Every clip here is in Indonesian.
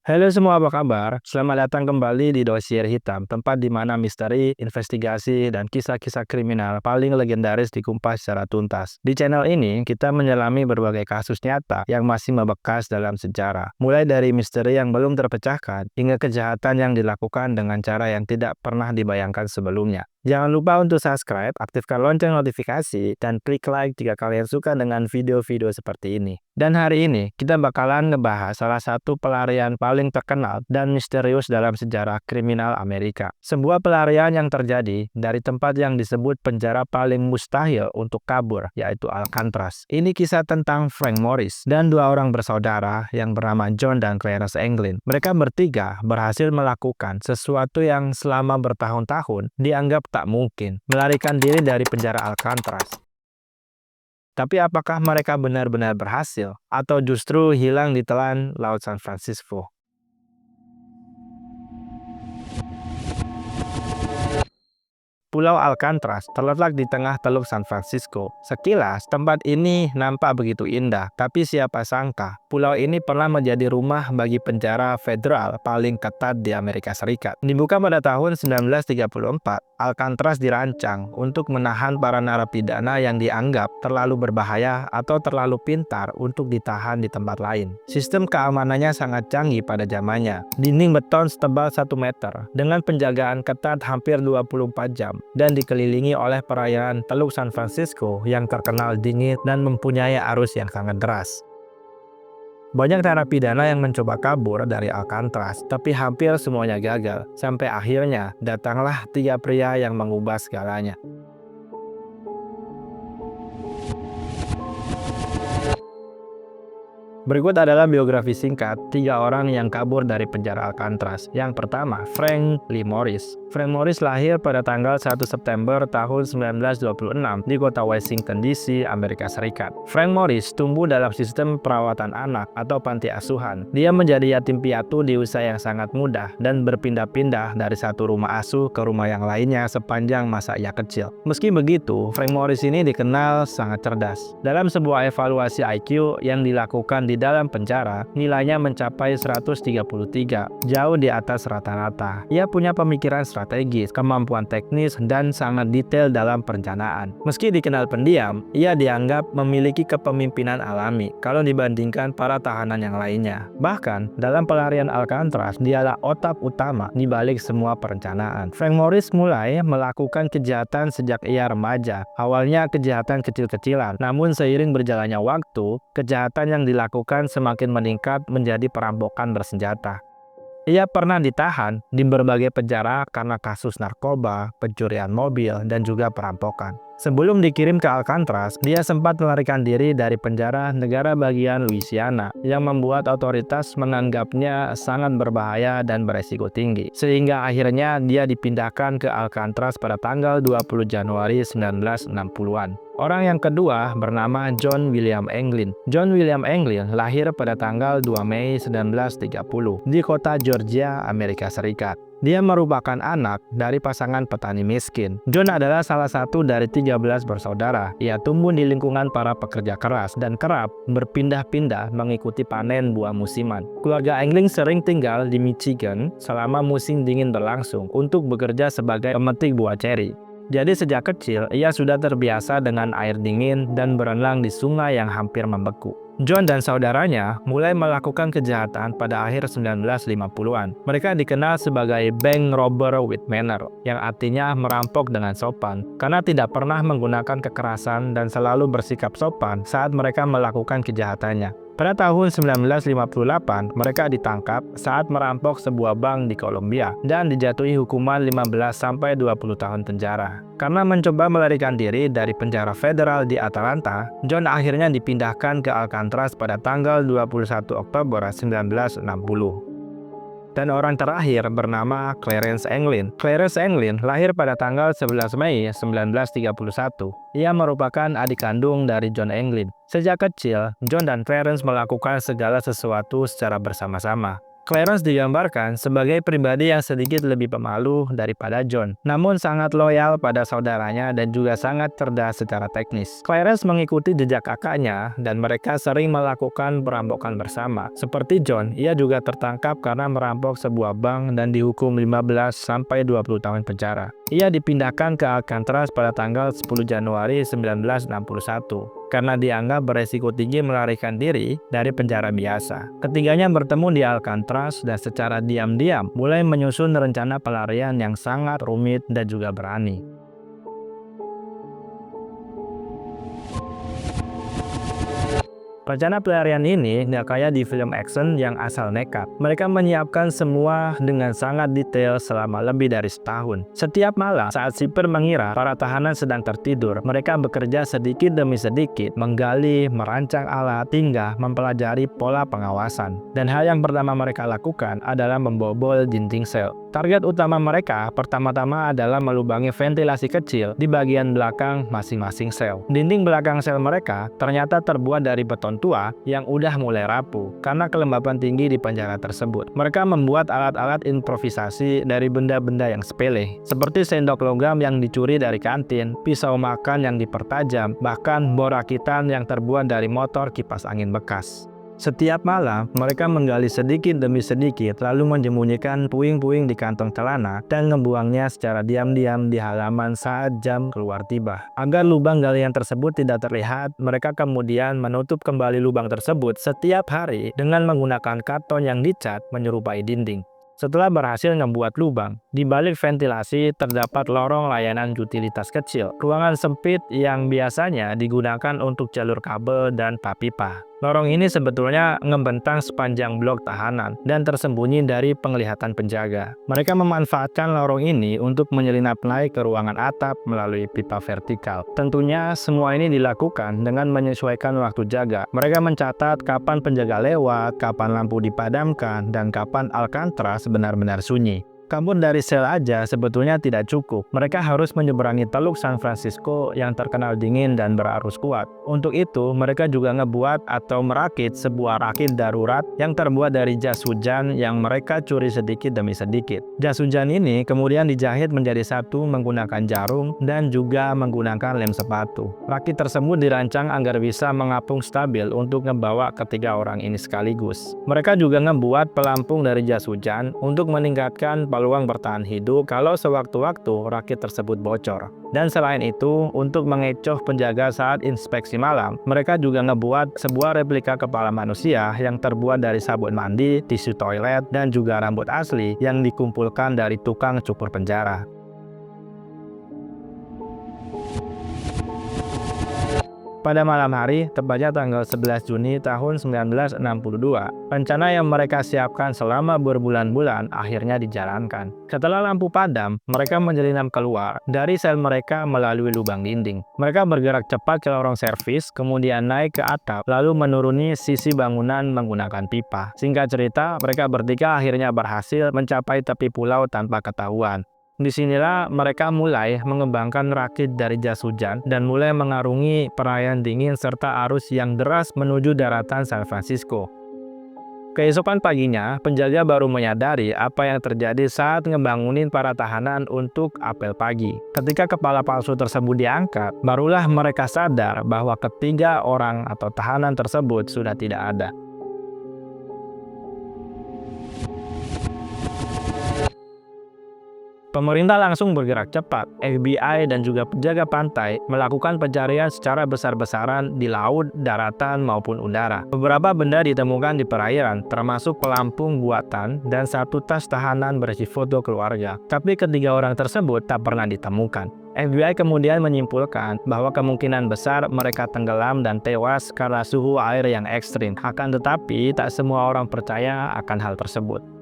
Halo semua, apa kabar? Selamat datang kembali di Dosier Hitam, tempat di mana misteri, investigasi, dan kisah-kisah kriminal paling legendaris dikumpas secara tuntas. Di channel ini, kita menyelami berbagai kasus nyata yang masih membekas dalam sejarah. Mulai dari misteri yang belum terpecahkan, hingga kejahatan yang dilakukan dengan cara yang tidak pernah dibayangkan sebelumnya. Jangan lupa untuk subscribe, aktifkan lonceng notifikasi, dan klik like jika kalian suka dengan video-video seperti ini. Dan hari ini, kita bakalan ngebahas salah satu pelarian paling terkenal dan misterius dalam sejarah kriminal Amerika. Sebuah pelarian yang terjadi dari tempat yang disebut penjara paling mustahil untuk kabur, yaitu Alcatraz. Ini kisah tentang Frank Morris dan dua orang bersaudara yang bernama John dan Clarence Anglin. Mereka bertiga berhasil melakukan sesuatu yang selama bertahun-tahun dianggap tak mungkin, melarikan diri dari penjara Alcatraz. Tapi apakah mereka benar-benar berhasil, atau justru hilang di telan Laut San Francisco? Pulau Alcatraz terletak di tengah Teluk San Francisco. Sekilas, tempat ini nampak begitu indah, tapi siapa sangka, pulau ini pernah menjadi rumah bagi penjara federal paling ketat di Amerika Serikat. Dibuka pada tahun 1934, Alcatraz dirancang untuk menahan para narapidana yang dianggap terlalu berbahaya atau terlalu pintar untuk ditahan di tempat lain. Sistem keamanannya sangat canggih pada zamannya. Dinding beton setebal 1 meter, dengan penjagaan ketat hampir 24 jam, dan dikelilingi oleh perairan Teluk San Francisco yang terkenal dingin dan mempunyai arus yang sangat deras. Banyak narapidana yang mencoba kabur dari Alcatraz, tapi hampir semuanya gagal, sampai akhirnya datanglah 3 pria yang mengubah segalanya. Berikut adalah biografi singkat 3 orang yang kabur dari penjara Alcatraz. Yang pertama, Frank Lee Morris. Frank Morris lahir pada tanggal 1 September tahun 1926 di kota Washington DC, Amerika Serikat. Frank Morris tumbuh dalam sistem perawatan anak atau panti asuhan. Dia menjadi yatim piatu di usia yang sangat muda dan berpindah-pindah dari satu rumah asuh ke rumah yang lainnya sepanjang masa ia kecil. Meski begitu, Frank Morris ini dikenal sangat cerdas. Dalam sebuah evaluasi IQ yang dilakukan di dalam penjara, nilainya mencapai 133, jauh di atas rata-rata. Ia punya pemikiran strategis, kemampuan teknis, dan sangat detail dalam perencanaan. Meski dikenal pendiam, ia dianggap memiliki kepemimpinan alami kalau dibandingkan para tahanan yang lainnya. Bahkan, dalam pelarian Alcatraz, dialah otak utama di balik semua perencanaan. Frank Morris mulai melakukan kejahatan sejak ia remaja. Awalnya kejahatan kecil-kecilan, namun seiring berjalannya waktu, kejahatan yang dilakukan semakin meningkat menjadi perampokan bersenjata. Ia pernah ditahan di berbagai penjara karena kasus narkoba, pencurian mobil, dan juga perampokan. Sebelum dikirim ke Alcatraz, dia sempat melarikan diri dari penjara negara bagian Louisiana yang membuat otoritas menganggapnya sangat berbahaya dan beresiko tinggi. Sehingga akhirnya dia dipindahkan ke Alcatraz pada tanggal 20 Januari 1960-an. Orang yang kedua bernama John William Anglin. John William Anglin lahir pada tanggal 2 Mei 1930 di kota Georgia, Amerika Serikat. Dia merupakan anak dari pasangan petani miskin. John adalah salah satu dari 13 bersaudara. Ia tumbuh di lingkungan para pekerja keras dan kerap berpindah-pindah mengikuti panen buah musiman. Keluarga Anglin sering tinggal di Michigan selama musim dingin berlangsung untuk bekerja sebagai pemetik buah ceri. Jadi sejak kecil, ia sudah terbiasa dengan air dingin dan berenang di sungai yang hampir membeku. John dan saudaranya mulai melakukan kejahatan pada akhir 1950-an. Mereka dikenal sebagai bank robber with manner, yang artinya merampok dengan sopan, karena tidak pernah menggunakan kekerasan dan selalu bersikap sopan saat mereka melakukan kejahatannya. Pada tahun 1958, mereka ditangkap saat merampok sebuah bank di Colombia dan dijatuhi hukuman 15-20 tahun penjara. Karena mencoba melarikan diri dari penjara federal di Atlanta, John akhirnya dipindahkan ke Alcatraz pada tanggal 21 Oktober 1960. Dan orang terakhir bernama Clarence Anglin. Clarence Anglin lahir pada tanggal 11 Mei 1931. Ia merupakan adik kandung dari John Anglin. Sejak kecil, John dan Clarence melakukan segala sesuatu secara bersama-sama. Clarence digambarkan sebagai pribadi yang sedikit lebih pemalu daripada John, namun sangat loyal pada saudaranya dan juga sangat cerdas secara teknis. Clarence mengikuti jejak kakaknya dan mereka sering melakukan perampokan bersama. Seperti John, ia juga tertangkap karena merampok sebuah bank dan dihukum 15-20 tahun penjara. Ia dipindahkan ke Alcatraz pada tanggal 10 Januari 1961. Karena dianggap beresiko tinggi melarikan diri dari penjara biasa. Ketiganya bertemu di Alcatraz dan secara diam-diam mulai menyusun rencana pelarian yang sangat rumit dan juga berani. Rencana pelarian ini nggak kayak di film action yang asal nekat. Mereka menyiapkan semua dengan sangat detail selama lebih dari setahun. Setiap malam saat sipir mengira para tahanan sedang tertidur, mereka bekerja sedikit demi sedikit, menggali, merancang alat, hingga mempelajari pola pengawasan. Dan hal yang pertama mereka lakukan adalah membobol dinding sel. Target utama mereka pertama-tama adalah melubangi ventilasi kecil di bagian belakang masing-masing sel. Dinding belakang sel mereka ternyata terbuat dari beton tua yang udah mulai rapuh karena kelembapan tinggi di penjara tersebut. Mereka membuat alat-alat improvisasi dari benda-benda yang sepele, seperti sendok logam yang dicuri dari kantin, pisau makan yang dipertajam, bahkan bor rakitan yang terbuat dari motor kipas angin bekas. Setiap malam, mereka menggali sedikit demi sedikit, lalu menyembunyikan puing-puing di kantong celana dan membuangnya secara diam-diam di halaman saat jam keluar tiba. Agar lubang galian tersebut tidak terlihat, mereka kemudian menutup kembali lubang tersebut setiap hari dengan menggunakan karton yang dicat menyerupai dinding. Setelah berhasil membuat lubang, di balik ventilasi terdapat lorong layanan utilitas kecil, ruangan sempit yang biasanya digunakan untuk jalur kabel dan pipa. Lorong ini sebetulnya membentang sepanjang blok tahanan dan tersembunyi dari penglihatan penjaga. Mereka memanfaatkan lorong ini untuk menyelinap naik ke ruangan atap melalui pipa vertikal. Tentunya semua ini dilakukan dengan menyesuaikan waktu jaga. Mereka mencatat kapan penjaga lewat, kapan lampu dipadamkan, dan kapan Alcatraz benar-benar sunyi. Kabur dari sel aja sebetulnya tidak cukup. Mereka harus menyeberangi Teluk San Francisco yang terkenal dingin dan berarus kuat. Untuk itu, mereka juga ngebuat atau merakit sebuah rakit darurat yang terbuat dari jas hujan yang mereka curi sedikit demi sedikit. Jas hujan ini kemudian dijahit menjadi satu menggunakan jarum dan juga menggunakan lem sepatu. Rakit tersebut dirancang agar bisa mengapung stabil untuk ngebawa ketiga orang ini sekaligus. Mereka juga ngebuat pelampung dari jas hujan untuk meningkatkan peluang bertahan hidup kalau sewaktu-waktu rakit tersebut bocor. Dan selain itu, untuk mengecoh penjaga saat inspeksi malam, mereka juga ngebuat sebuah replika kepala manusia yang terbuat dari sabun mandi, tisu toilet, dan juga rambut asli yang dikumpulkan dari tukang cukur penjara. Pada malam hari, tepatnya tanggal 11 Juni tahun 1962, rencana yang mereka siapkan selama berbulan-bulan akhirnya dijalankan. Setelah lampu padam, mereka menyelinap keluar dari sel mereka melalui lubang dinding. Mereka bergerak cepat ke lorong servis, kemudian naik ke atap, lalu menuruni sisi bangunan menggunakan pipa. Singkat cerita, mereka bertiga akhirnya berhasil mencapai tepi pulau tanpa ketahuan. Disinilah mereka mulai mengembangkan rakit dari jas hujan dan mulai mengarungi perairan dingin serta arus yang deras menuju daratan San Francisco. Keesokan paginya, penjaga baru menyadari apa yang terjadi saat ngebangunin para tahanan untuk apel pagi. Ketika kepala palsu tersebut diangkat, barulah mereka sadar bahwa ketiga orang atau tahanan tersebut sudah tidak ada. Pemerintah langsung bergerak cepat. FBI dan juga penjaga pantai melakukan pencarian secara besar-besaran di laut, daratan, maupun udara. Beberapa benda ditemukan di perairan, termasuk pelampung buatan dan satu tas tahanan berisi foto keluarga. Tapi ketiga orang tersebut tak pernah ditemukan. FBI kemudian menyimpulkan bahwa kemungkinan besar mereka tenggelam dan tewas karena suhu air yang ekstrim. Akan tetapi, tak semua orang percaya akan hal tersebut.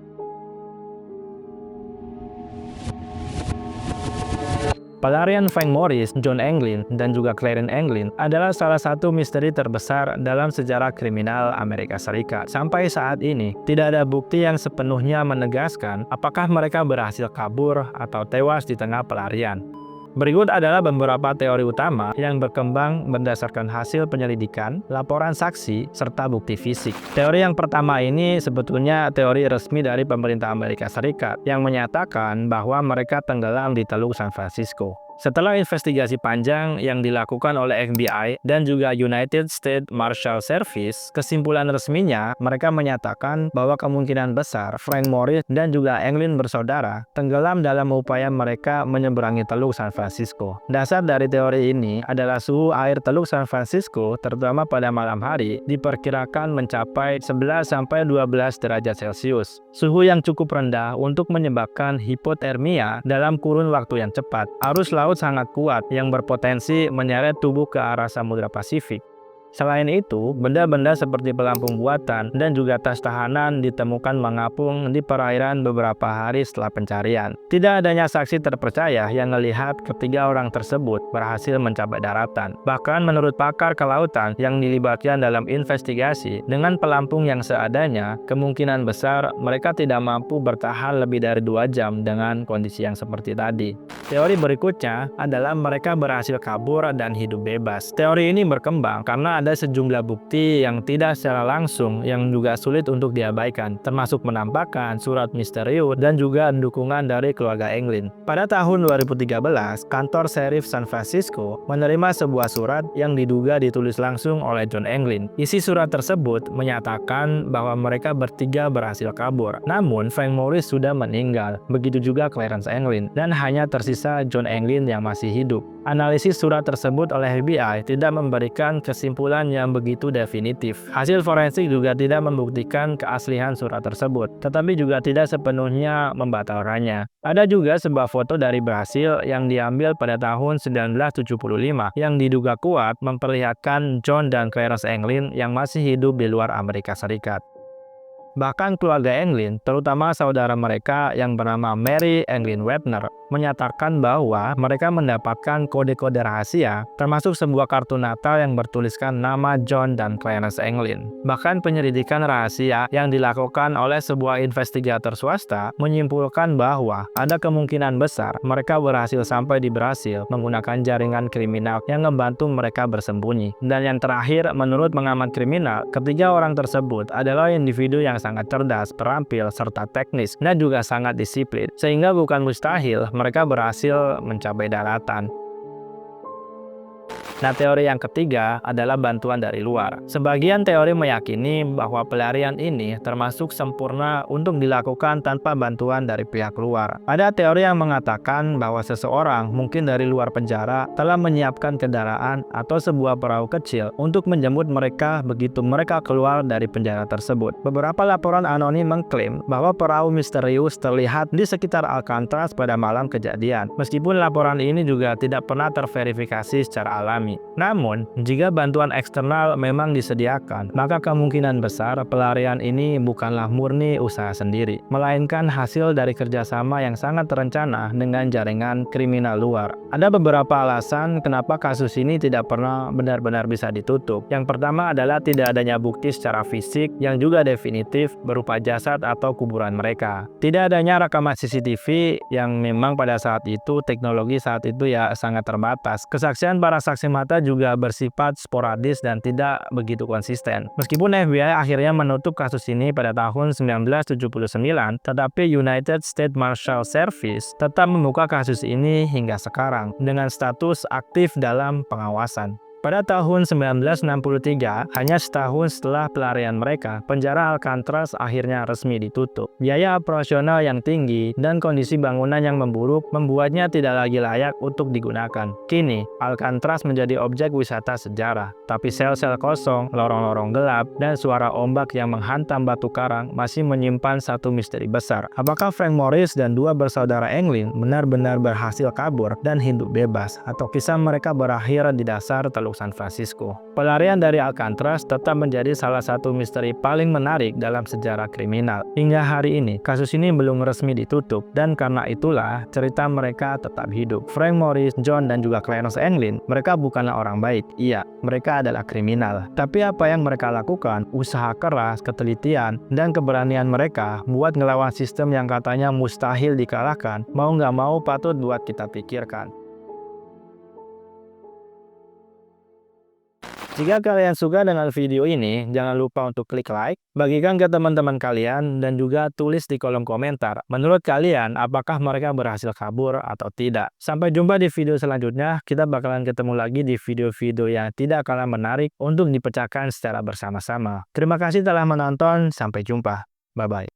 Pelarian Frank Morris, John Anglin, dan juga Clarence Anglin adalah salah satu misteri terbesar dalam sejarah kriminal Amerika Serikat. Sampai saat ini, tidak ada bukti yang sepenuhnya menegaskan apakah mereka berhasil kabur atau tewas di tengah pelarian. Berikut adalah beberapa teori utama yang berkembang berdasarkan hasil penyelidikan, laporan saksi, serta bukti fisik. Teori yang pertama ini sebetulnya teori resmi dari pemerintah Amerika Serikat yang menyatakan bahwa mereka tenggelam di Teluk San Francisco. Setelah investigasi panjang yang dilakukan oleh FBI dan juga United States Marshal Service, kesimpulan resminya mereka menyatakan bahwa kemungkinan besar Frank Morris dan juga Anglin bersaudara tenggelam dalam upaya mereka menyeberangi Teluk San Francisco. Dasar dari teori ini adalah suhu air Teluk San Francisco, terutama pada malam hari, diperkirakan mencapai 11-12 derajat Celcius. Suhu yang cukup rendah untuk menyebabkan hipotermia dalam kurun waktu yang cepat. Arus laut sangat kuat yang berpotensi menyeret tubuh ke arah Samudra Pasifik. Selain itu, benda-benda seperti pelampung buatan dan juga tas tahanan ditemukan mengapung di perairan beberapa hari setelah pencarian. Tidak adanya saksi terpercaya yang melihat ketiga orang tersebut berhasil mencapai daratan. Bahkan menurut pakar kelautan yang dilibatkan dalam investigasi, dengan pelampung yang seadanya, kemungkinan besar mereka tidak mampu bertahan lebih dari 2 jam dengan kondisi yang seperti tadi. Teori berikutnya adalah mereka berhasil kabur dan hidup bebas. Teori ini berkembang karena ada sejumlah bukti yang tidak secara langsung yang juga sulit untuk diabaikan, termasuk penampakan surat misterius dan juga dukungan dari keluarga Anglin. Pada tahun 2013, kantor Sheriff San Francisco menerima sebuah surat yang diduga ditulis langsung oleh John Anglin. Isi surat tersebut menyatakan bahwa mereka bertiga berhasil kabur, namun Frank Morris sudah meninggal, begitu juga Clarence Anglin, dan hanya tersisa John Anglin yang masih hidup. Analisis surat tersebut oleh FBI tidak memberikan kesimpulan yang begitu definitif. Hasil forensik juga tidak membuktikan keaslian surat tersebut, tetapi juga tidak sepenuhnya membatalkannya. Ada juga sebuah foto dari Brasil yang diambil pada tahun 1975 yang diduga kuat memperlihatkan John dan Clarence Anglin yang masih hidup di luar Amerika Serikat. Bahkan keluarga Anglin, terutama saudara mereka yang bernama Mary Anglin Webner, menyatakan bahwa mereka mendapatkan kode-kode rahasia, termasuk sebuah kartu Natal yang bertuliskan nama John dan Clarence Anglin. Bahkan penyelidikan rahasia yang dilakukan oleh sebuah investigator swasta menyimpulkan bahwa ada kemungkinan besar mereka berhasil sampai di Brasil menggunakan jaringan kriminal yang membantu mereka bersembunyi. Dan yang terakhir, menurut pengamat kriminal, ketiga orang tersebut adalah individu yang sangat cerdas, terampil, serta teknis, dan juga sangat disiplin, sehingga bukan mustahil mereka berhasil mencapai daratan. Nah, teori yang ketiga adalah bantuan dari luar. Sebagian teori meyakini bahwa pelarian ini termasuk sempurna untuk dilakukan tanpa bantuan dari pihak luar. Ada teori yang mengatakan bahwa seseorang, mungkin dari luar penjara, telah menyiapkan kendaraan atau sebuah perahu kecil untuk menjemput mereka begitu mereka keluar dari penjara tersebut. Beberapa laporan anonim mengklaim bahwa perahu misterius terlihat di sekitar Alcatraz pada malam kejadian, meskipun laporan ini juga tidak pernah terverifikasi secara alami. Namun, jika bantuan eksternal memang disediakan, maka kemungkinan besar pelarian ini bukanlah murni usaha sendiri, melainkan hasil dari kerjasama yang sangat terencana dengan jaringan kriminal luar. Ada beberapa alasan kenapa kasus ini tidak pernah benar-benar bisa ditutup. Yang pertama adalah tidak adanya bukti secara fisik yang juga definitif berupa jasad atau kuburan mereka. Tidak adanya rekaman CCTV yang memang pada saat itu teknologi saat itu ya sangat terbatas. Kesaksian para saksi mata juga bersifat sporadis dan tidak begitu konsisten. Meskipun FBI akhirnya menutup kasus ini pada tahun 1979, tetapi United States Marshal Service tetap membuka kasus ini hingga sekarang dengan status aktif dalam pengawasan. Pada tahun 1963, hanya setahun setelah pelarian mereka, penjara Alcatraz akhirnya resmi ditutup. Biaya operasional yang tinggi dan kondisi bangunan yang memburuk membuatnya tidak lagi layak untuk digunakan. Kini, Alcatraz menjadi objek wisata sejarah, tapi sel-sel kosong, lorong-lorong gelap, dan suara ombak yang menghantam batu karang masih menyimpan satu misteri besar. Apakah Frank Morris dan dua bersaudara Anglin benar-benar berhasil kabur dan hidup bebas, atau kisah mereka berakhir di dasar Teluk San Francisco? Pelarian dari Alcatraz tetap menjadi salah satu misteri paling menarik dalam sejarah kriminal. Hingga hari ini, kasus ini belum resmi ditutup, dan karena itulah cerita mereka tetap hidup. Frank Morris, John, dan juga Clarence Anglin, mereka bukanlah orang baik. Iya, mereka adalah kriminal. Tapi apa yang mereka lakukan, usaha keras, ketelitian, dan keberanian mereka buat ngelawan sistem yang katanya mustahil dikalahkan, mau nggak mau patut buat kita pikirkan. Jika kalian suka dengan video ini, jangan lupa untuk klik like, bagikan ke teman-teman kalian, dan juga tulis di kolom komentar. Menurut kalian, apakah mereka berhasil kabur atau tidak? Sampai jumpa di video selanjutnya, kita bakalan ketemu lagi di video-video yang tidak kalah menarik untuk dipecahkan secara bersama-sama. Terima kasih telah menonton, sampai jumpa. Bye-bye.